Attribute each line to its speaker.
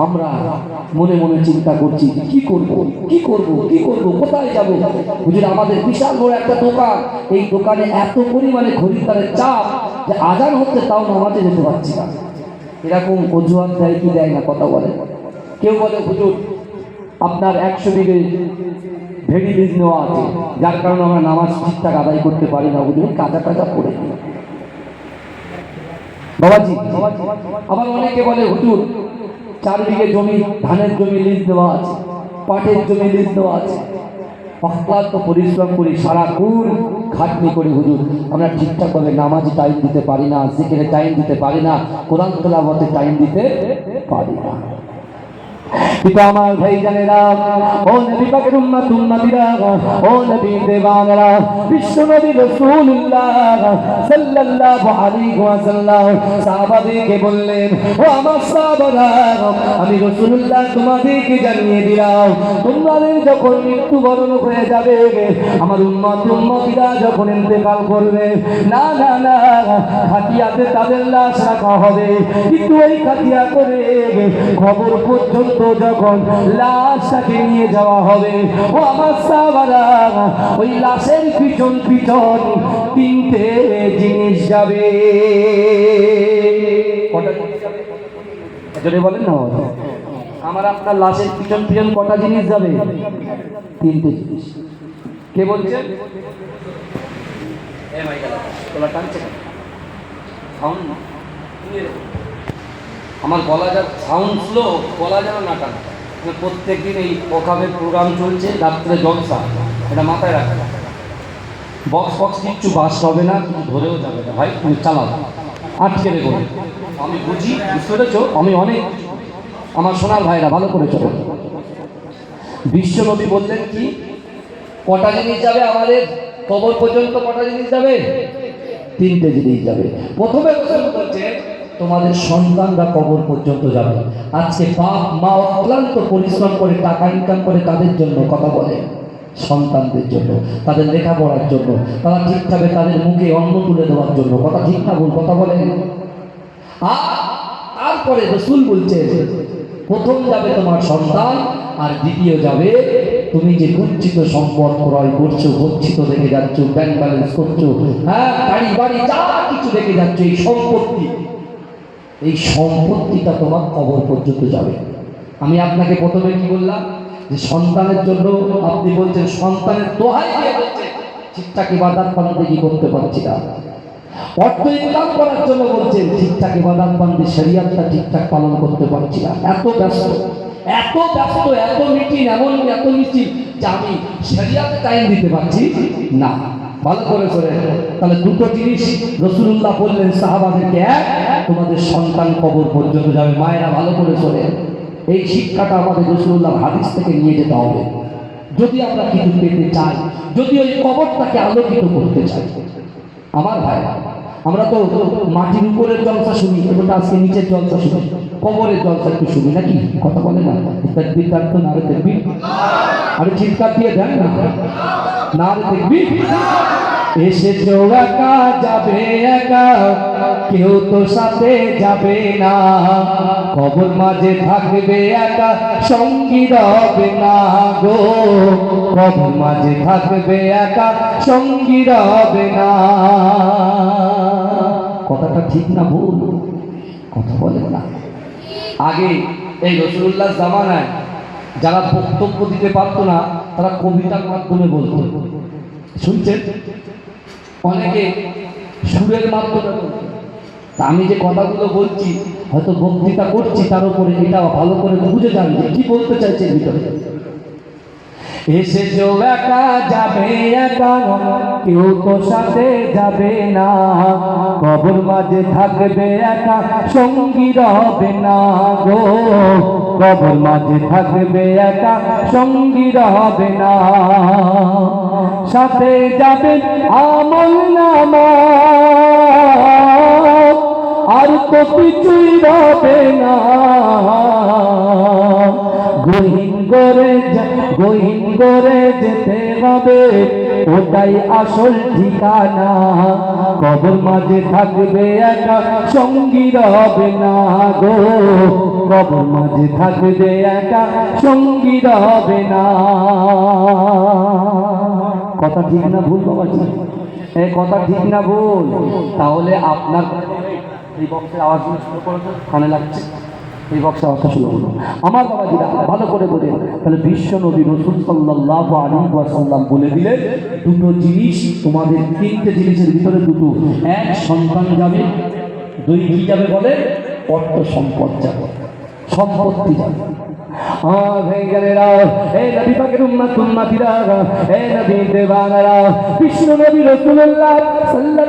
Speaker 1: আমরা মনে মনে চিন্তা করছি কি করব কি করব কি করব, কোথায় যাব। হুজুর আমাদের বিশাল বড় একটা দোকান, এই দোকানে এত পরিমাণে খরিদ্দারের চাপ যে আজান হচ্ছে তাও নামাজে যেতে পারছি না। এরকম অজুহাত দেয় কি দেয় না কথা বলে। কেউ বলে হুজুর আপনার 100 বিঘে ভেড়ি লিজ নেওয়া আছে, যার কারণে আমরা নামাজ ঠিকঠাক আদায় করতে পারি না, হুজুর কাজা কাজা করে বাবাজি। আবার অনেকে বলে হুজুর 4 বিঘে জমি ধানের জমি লিজ দেওয়া আছে, পাটের জমি লিজ দেওয়া আছে, অক্লান্ত পরিশ্রম করি, সারাক্ষণ খাটনি করি, হুজুর আমরা ঠিকঠাকভাবে নামাজে টাইম দিতে পারি না, জিকিরে টাইম দিতে পারি না, কোরআন তেলাওয়াতে টাইম দিতে পারি না। পিতা আমার ভাই জানেরা, ও নবী পাকের উম্মত উম্মতিরা, ও নবী দেওয়ানেরা, বিশ্ব নবী রাসূলুল্লাহ সাল্লাল্লাহু আলাইহি ওয়াসাল্লাম সাহাবাদেরকে বললেন, ও আমার সাহাবারা, আমি রাসূলুল্লাহ তোমাদেরকে জানিয়ে দিলাম, তোমাদের যখন মৃত্যুবরণ হয়ে যাবে, আমার উম্মত উম্মতিরা যখন ইন্তেকাল করবে, না না না খাটিয়াতে তাদের লাশ রাখা হবে, কিন্তু ওই খাটিয়া করে খবর পর্যন্ত যখন লাশটাকে নিয়ে যাওয়া হবে, ও আমার সাহাবারা, ওই লাশের পিছন পিছন 3টে জিনিস যাবে। কটা বলেন না আমার আপনার লাশের পিছন পিছন কটা জিনিস যাবে? 3টে জিনিস। কে বলছেন? আমার গলা যা সাউন্ড স্লো, গলা যেন না টানে। প্রত্যেক দিন এই ওকাবের প্রোগ্রাম চলছে, রাত্রে জলসা, এটা মাথায় রাখা। বক্স বক্স কিচ্ছু বাস হবে না, ধরেও যাবে না ভাই, তুমি চালাও, আটকে রেখো। আমি বুঝি, বুঝতে পেরেছো? আমি অনেক, আমার সোনার ভাইরা ভালো করে চলো। বিশ্বনবী বললেন কি কটা জিনিস যাবে আমাদের কবর পর্যন্ত? কটা জিনিস যাবে? 3টে জিনিস যাবে। প্রথমে বলছে তোমাদের সন্তানরা কবর পর্যন্ত যাবে। আজকে বাপ মা অক্লান্ত পরিশ্রম করে টাকা ইনকাম করে তাদের জন্য, কথা বলে সন্তানদের জন্য, তাদের লেখাপড়ার জন্য, তারা ঠিকভাবে তাদের মুখে অন্ন তুলে দেওয়ার জন্য, কথা ঠিক না ভুল? কথা বলে। তারপরে রাসূল বলছে প্রথম যাবে তোমার সন্তান, আর দ্বিতীয় যাবে তুমি যে গচ্ছিত সম্পদ ক্রয় করছো, গচ্ছিত দেখে যাচ্ছ, ব্যাংক ব্যালেন্স করছো, হ্যাঁ গাড়ি বাড়ি যা কিছু দেখে যাচ্ছ, এই সম্পত্তি, এই সম্পত্তিটা তোমার কবর পর্যন্ত যাবে। আমি আপনাকে প্রথমে কি বললাম যে সন্তানের জন্য আপনি বলছেন, সন্তানের দোহাই দিয়ে বলছেন ঠিকঠাক ইবাদত বন্দেগী করতে পারছি না, অর্থ ইনকাম করার জন্য বলছেন ঠিকঠাক ইবাদত বন্দেগী শরীয়তটা ঠিকঠাক পালন করতে পারছি না, এত ব্যস্ত এত ব্যস্ত, এত মিটিং, এমন এত মিটিং যে আমি শরীয়তে টাইম দিতে পারছি না। ভালো করে করে তাহলে 2টো জিনিস রাসূলুল্লাহ বললেন সাহাবাদেরকে, তোমাদের সন্তান কবর পর্যন্ত যাবে। মায়েরা ভালো করে চলে, এই শিক্ষাটা আমাদের রাসূলুল্লাহ হাদিস থেকে নিয়ে যেতে হবে যদি আমরা কিছু পেতে চাই, যদি ওই কবরটাকে আলোকিত করতে চাই। আমার ভাই, আমরা তো মাটির উপরের জলসা শুনি, এবং আজকে নিচের জলসা শুনি, কবরের জলসা একটু শুনি নাকি? কথা বলে না? তাকবীর দান তো, নারে তাকবীর, আরে চিৎকার দিয়ে দেন না, নারে তাকবীর। এসেছো একা যাবে একা, কেউ তো সাথে যাবে না, কবর মাঝে থাকবে একা, সঙ্গী রবে না গো, কবর মাঝে থাকবে একা, সঙ্গী রবে না। কথাটা ঠিক না ভুল? কথা বলে না। আগে এই রাসূলুল্লাহ জামানায় যারা বক্তব্য দিতে পারতো না, তারা কবিতার মাধ্যমে বলতো, শুনছেন? অনেকে সুরের মাধ্যমে। আমি যে কথাগুলো বলছি, হয়তো বক্তৃতা করছি, তার উপরে এটা ভালো করে বুঝে যান যে কি বলতে চাইছে ভিতরে। এসেছো একা যাবে একা, কেউ তো সাথে যাবে না, কবর মাঝে থাকবে একা, সঙ্গী রবে না গো, কবর মাঝে থাকবে একা, সঙ্গী রবে না। সাথে যাবে আমল নামা, আর তো কিছুই রবে না, গহীন করে যেতে হবে, ওটাই আসল ঠিকানা, কবর মাঝে থাকবে একা, সঙ্গী রবে না গো,
Speaker 2: কবর মাঝে থাকবে একা, সঙ্গী হবে না। কথা ঠিক না ভুল বাবাজি? এই কথা ঠিক না ভুল? তাহলে আপনার এই বক্সের আওয়াজ শুরু করো তো, কানে লাগছে এই বক্সের আওয়াজটা শুরু করো আমার বাবাজিরা ভালো করে বলে। তাহলে বিশ্ব নবী রাসূল সাল্লাল্লাহু আলাইহি ওয়াসাল্লাম বলে দিলেন দুটো জিনিস তোমাদের, তিনটে জিনিসের ভিতরে দুটো, এক সন্তান যাবে, দুই কি যাবে বলে, অর্থ সম্পদ যাবে, সম্পত্তি যাবে। ভাইজানেরা, এই নবী পাকের উম্মত উম্মতিরা, এই নবী দেওয়ানারা, বিশ্ব নবী রাসূলুল্লাহ সাল্লাল্লাহু